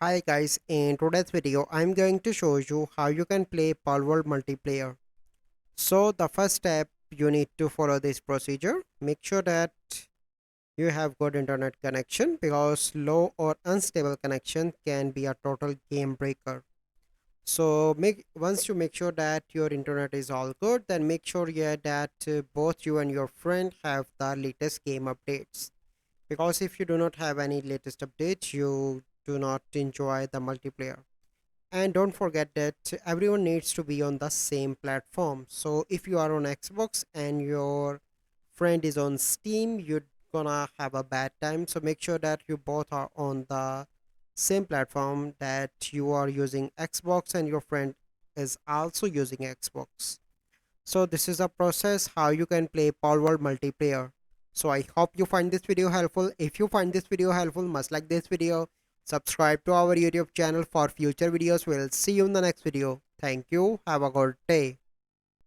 Hi guys, in today's video I'm going to show you how you can play Palworld multiplayer. So the first step, you need to follow this procedure. Make sure that you have good internet connection because low or unstable connection can be a total game breaker. So once you make sure that your internet is all good, then make sure that both you and your friend have the latest game updates, because if you do not have any latest updates you do not enjoy the multiplayer. And don't forget that everyone needs to be on the same platform. So if you are on Xbox and your friend is on Steam, you're gonna have a bad time. So make sure that you both are on the same platform, that you are using Xbox and your friend is also using Xbox. So this is a process how you can play Palworld multiplayer. So I hope you find this video helpful. If you find this video helpful, must like this video, subscribe to our YouTube channel for future videos. We'll see you in the next video. Thank you. Have a good day.